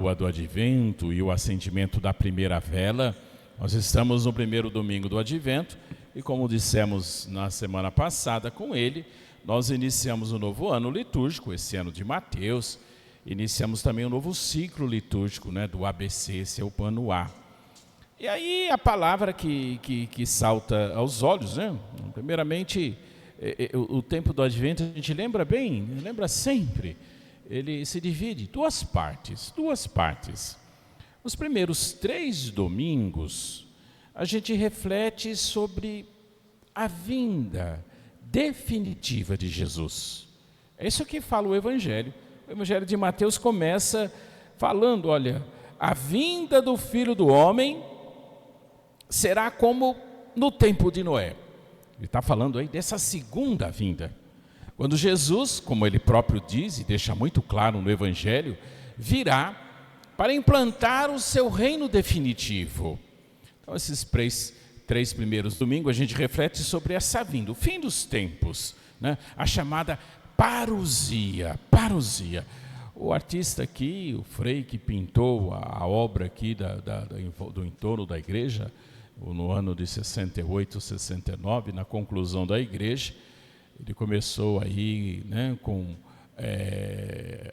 do Advento e o acendimento da primeira vela. Nós estamos no primeiro domingo do Advento e, como dissemos na semana passada com ele, nós iniciamos um novo ano litúrgico, esse ano de Mateus. Iniciamos também um novo ciclo litúrgico, né, do ABC, esse é o ano A. E aí a palavra que salta aos olhos, né? Primeiramente, o tempo do Advento, a gente lembra bem, lembra sempre. Ele se divide em duas partes. Os primeiros 3 domingos, a gente reflete sobre a vinda definitiva de Jesus. É isso que fala o Evangelho. O Evangelho de Mateus começa falando, olha, a vinda do Filho do Homem será como no tempo de Noé. Ele está falando aí dessa segunda vinda. Quando Jesus, como ele próprio diz e deixa muito claro no Evangelho, virá para implantar o seu reino definitivo. Então, esses três primeiros domingos, a gente reflete sobre essa vinda, o fim dos tempos, né? A chamada parousia. O artista aqui, o Frei que pintou a obra aqui do entorno da igreja, no ano de 68, 69, na conclusão da igreja, ele começou aí, né, com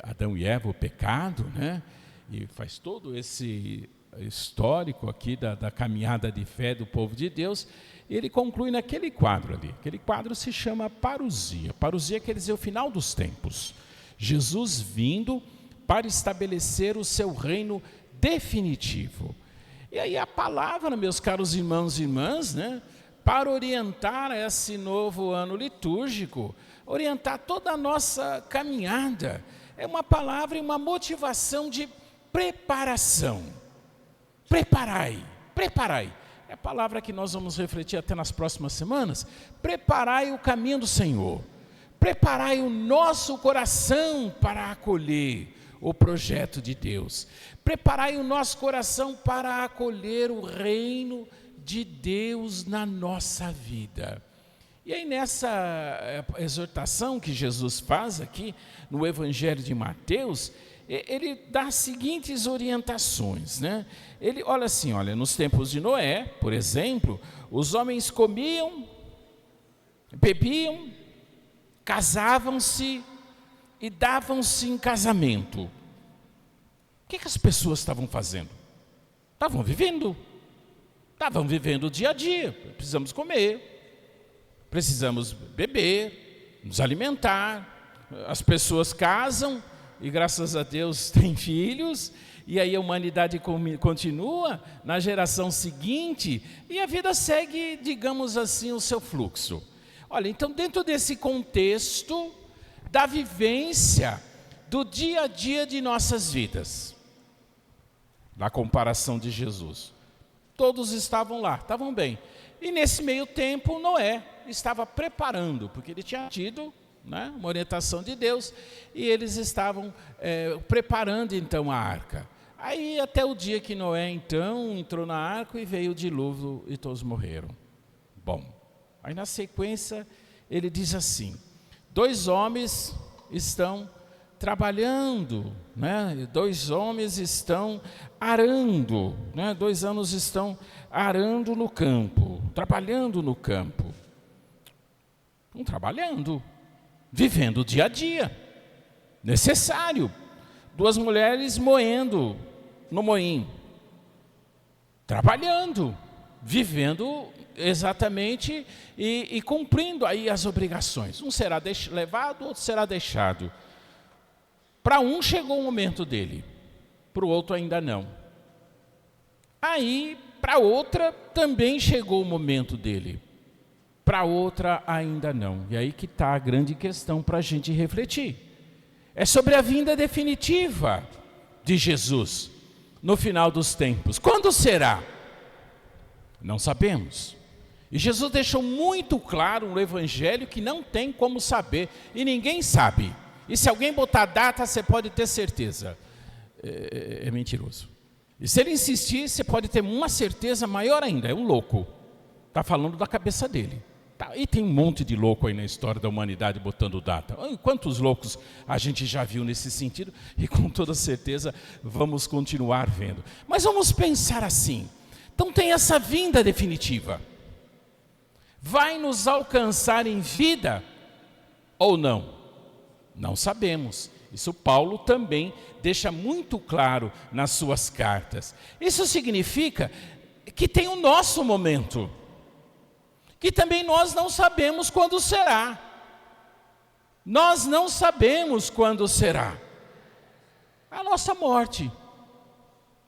Adão e Eva, o pecado, né, e faz todo esse histórico aqui da caminhada de fé do povo de Deus, e ele conclui naquele quadro ali. Aquele quadro se chama parousia. Parousia quer dizer o final dos tempos. Jesus vindo para estabelecer o seu reino definitivo. E aí a palavra, meus caros irmãos e irmãs, né, para orientar esse novo ano litúrgico, orientar toda a nossa caminhada, é uma palavra e uma motivação de preparação. Preparai. É a palavra que nós vamos refletir até nas próximas semanas. Preparai o caminho do Senhor. Preparai o nosso coração para acolher o projeto de Deus. Preparai o nosso coração para acolher o reino de Deus na nossa vida. E aí nessa exortação que Jesus faz aqui no Evangelho de Mateus, ele dá as seguintes orientações, né? Ele olha assim, nos tempos de Noé, por exemplo, os homens comiam, bebiam, casavam-se e davam-se em casamento. O que as pessoas estavam fazendo? Estavam vivendo o dia a dia. Precisamos comer, precisamos beber, nos alimentar. As pessoas casam e graças a Deus têm filhos, e aí a humanidade continua na geração seguinte e a vida segue, digamos assim, o seu fluxo. Olha, então dentro desse contexto da vivência do dia a dia de nossas vidas, da comparação de Jesus, todos estavam lá, estavam bem. E nesse meio tempo Noé estava preparando, porque ele tinha tido, né, uma orientação de Deus, e eles estavam preparando então a arca. Aí até o dia que Noé então entrou na arca e veio o dilúvio e todos morreram. Bom, aí na sequência ele diz assim: 2 homens estão trabalhando, né? 2 homens estão arando, né? 2 anos estão arando no campo, trabalhando no campo. Estão trabalhando, vivendo o dia a dia, necessário. 2 mulheres moendo no moinho, trabalhando, vivendo exatamente e cumprindo aí as obrigações. Um será levado, outro será deixado. Para um chegou o momento dele, para o outro ainda não. Aí, para outra também chegou o momento dele, para outra ainda não. E aí que está a grande questão para a gente refletir. É sobre a vinda definitiva de Jesus no final dos tempos. Quando será? Não sabemos. E Jesus deixou muito claro no Evangelho que não tem como saber, e ninguém sabe. E se alguém botar data, você pode ter certeza. É mentiroso. E se ele insistir, você pode ter uma certeza maior ainda, é um louco. Está falando da cabeça dele. E tem um monte de louco aí na história da humanidade botando data. Quantos loucos a gente já viu nesse sentido e com toda certeza vamos continuar vendo. Mas vamos pensar assim. Então tem essa vinda definitiva. Vai nos alcançar em vida ou não? Não sabemos. Isso Paulo também deixa muito claro nas suas cartas. Isso significa que tem o nosso momento, que também nós não sabemos quando será. Nós não sabemos quando será. A nossa morte.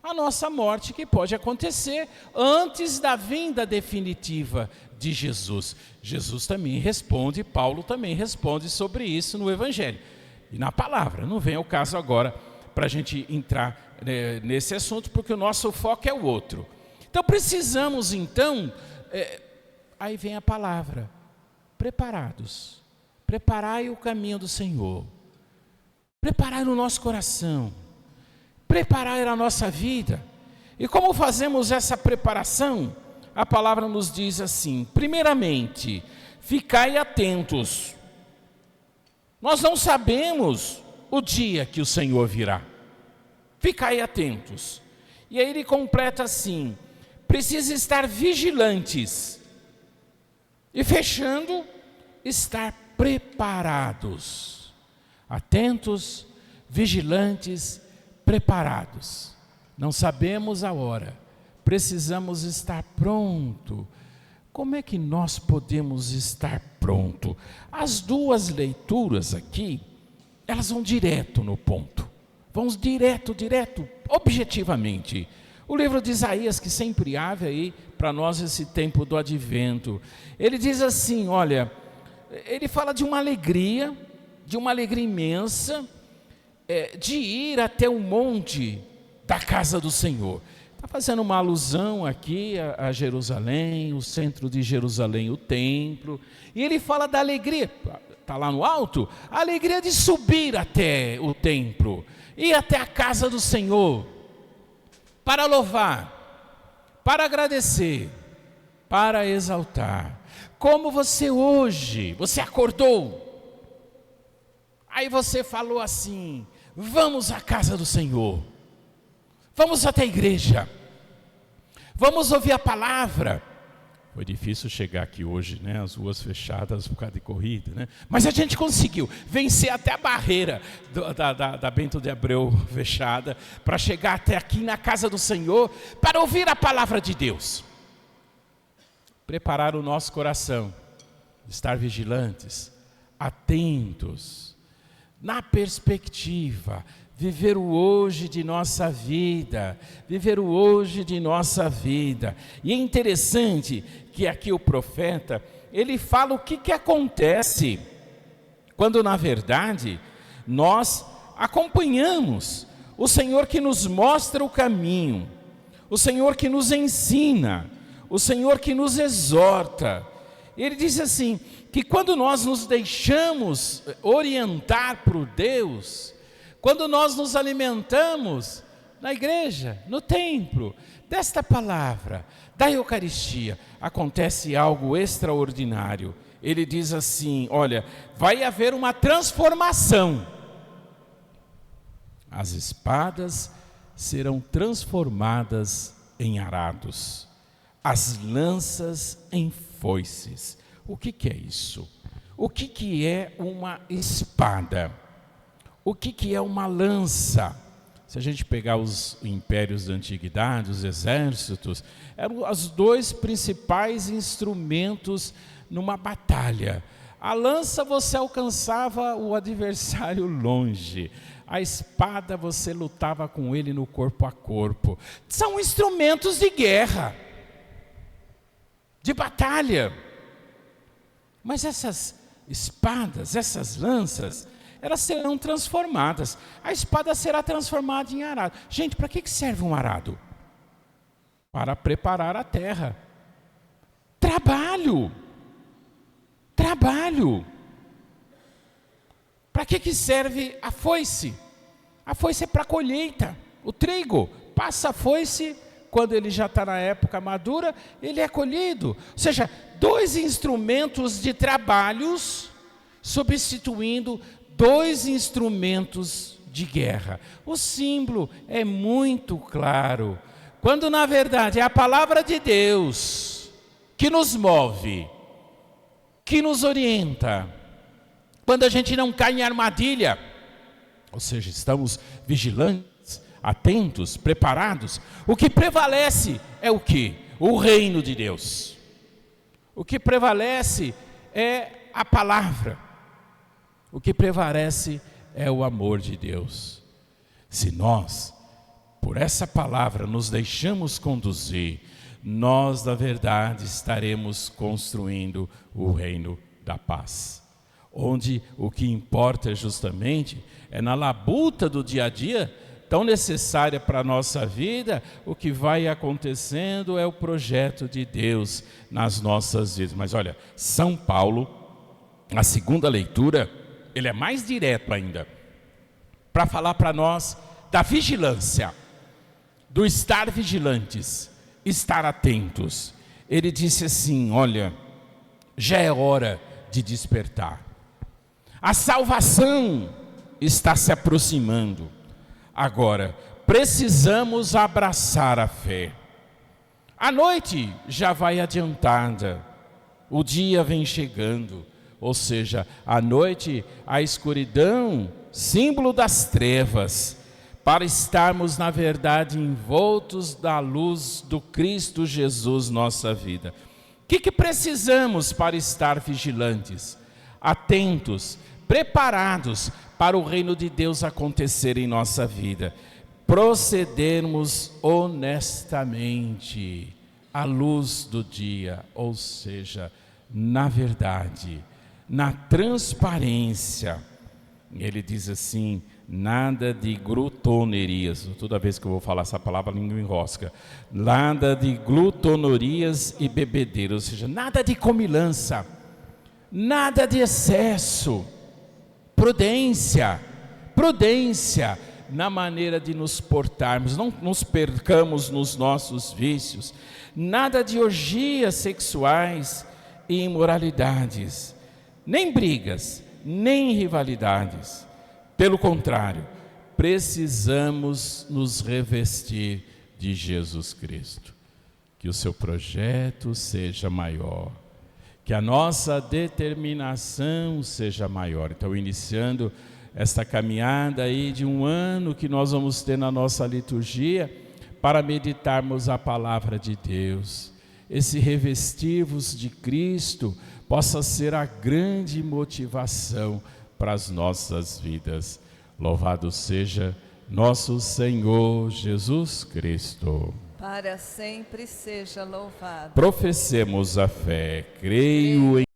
A nossa morte que pode acontecer antes da vinda definitiva de Jesus. Jesus também responde, Paulo também responde sobre isso no Evangelho. E na palavra, não vem ao caso agora para a gente entrar nesse assunto, porque o nosso foco é o outro. Então precisamos então, aí vem a palavra, preparados. Preparai o caminho do Senhor. Preparai o nosso coração. Preparai a nossa vida. E como fazemos essa preparação? A palavra nos diz assim, primeiramente, ficai atentos. Nós não sabemos o dia que o Senhor virá. Ficai atentos. E aí ele completa assim, precisa estar vigilantes. E fechando, estar preparados. Atentos, vigilantes, preparados. Não sabemos a hora. Precisamos estar pronto. Como é que nós podemos estar pronto? As duas leituras aqui, elas vão direto no ponto. Vamos direto, objetivamente. O livro de Isaías, que sempre abre aí para nós esse tempo do advento. Ele diz assim, olha, ele fala de uma alegria imensa, de ir até o monte da casa do Senhor. Está fazendo uma alusão aqui a Jerusalém, o centro de Jerusalém, o templo. E ele fala da alegria, está lá no alto, a alegria de subir até o templo, ir até a casa do Senhor, para louvar, para agradecer, para exaltar. Como você hoje, você acordou, aí você falou assim, vamos à casa do Senhor. Vamos até a igreja, vamos ouvir a palavra. Foi difícil chegar aqui hoje, né? As ruas fechadas por causa de corrida, né? Mas a gente conseguiu vencer até a barreira da Bento de Abreu fechada, para chegar até aqui na casa do Senhor, para ouvir a palavra de Deus. Preparar o nosso coração, estar vigilantes, atentos, na perspectiva, viver o hoje de nossa vida, viver o hoje de nossa vida. E é interessante que aqui o profeta, ele fala o que acontece, quando na verdade, nós acompanhamos o Senhor que nos mostra o caminho, o Senhor que nos ensina, o Senhor que nos exorta. Ele diz assim, que quando nós nos deixamos orientar por Deus, quando nós nos alimentamos na igreja, no templo, desta palavra, da Eucaristia, acontece algo extraordinário. Ele diz assim, olha, vai haver uma transformação. As espadas serão transformadas em arados, as lanças em foices. O que é isso? O que é uma espada? O que é uma lança? Se a gente pegar os impérios da antiguidade, os exércitos, eram os dois principais instrumentos numa batalha. A lança você alcançava o adversário longe. A espada você lutava com ele no corpo a corpo. São instrumentos de guerra, de batalha. Mas essas espadas, essas lanças, elas serão transformadas. A espada será transformada em arado. Gente, para que serve um arado? Para preparar a terra. Trabalho. Para que serve a foice? A foice é para a colheita. O trigo, passa a foice, quando ele já está na época madura, ele é colhido. Ou seja, 2 instrumentos de trabalhos substituindo 2 instrumentos de guerra. O símbolo é muito claro. Quando na verdade é a palavra de Deus que nos move, que nos orienta. Quando a gente não cai em armadilha, ou seja, estamos vigilantes, atentos, preparados. O que prevalece é o quê? O reino de Deus. O que prevalece é a palavra. O que prevalece é o amor de Deus. Se nós, por essa palavra, nos deixamos conduzir, nós, na verdade, estaremos construindo o reino da paz. Onde o que importa justamente é na labuta do dia a dia, tão necessária para a nossa vida, o que vai acontecendo é o projeto de Deus nas nossas vidas. Mas olha, São Paulo, a segunda leitura, ele é mais direto ainda, para falar para nós da vigilância, do estar vigilantes, estar atentos. Ele disse assim, olha, já é hora de despertar. A salvação está se aproximando. Agora, precisamos abraçar a fé. A noite já vai adiantada, o dia vem chegando, ou seja, a noite, a escuridão, símbolo das trevas, para estarmos, na verdade, envoltos da luz do Cristo Jesus, nossa vida. O que precisamos para estar vigilantes, atentos, preparados para o reino de Deus acontecer em nossa vida? Procedermos honestamente, à luz do dia, ou seja, na verdade, na transparência. Ele diz assim, nada de glutonerias. Toda vez que eu vou falar essa palavra, a língua enrosca. Nada de glutonerias e bebedeiras, ou seja, nada de comilança, nada de excesso. Prudência na maneira de nos portarmos, não nos percamos nos nossos vícios. Nada de orgias sexuais e imoralidades, nem brigas, nem rivalidades. Pelo contrário, precisamos nos revestir de Jesus Cristo. Que o seu projeto seja maior, que a nossa determinação seja maior. Então, iniciando esta caminhada aí de um ano que nós vamos ter na nossa liturgia, para meditarmos a palavra de Deus. Esse revestir-vos de Cristo possa ser a grande motivação para as nossas vidas. Louvado seja nosso Senhor Jesus Cristo. Para sempre seja louvado. Professemos a fé. Creio em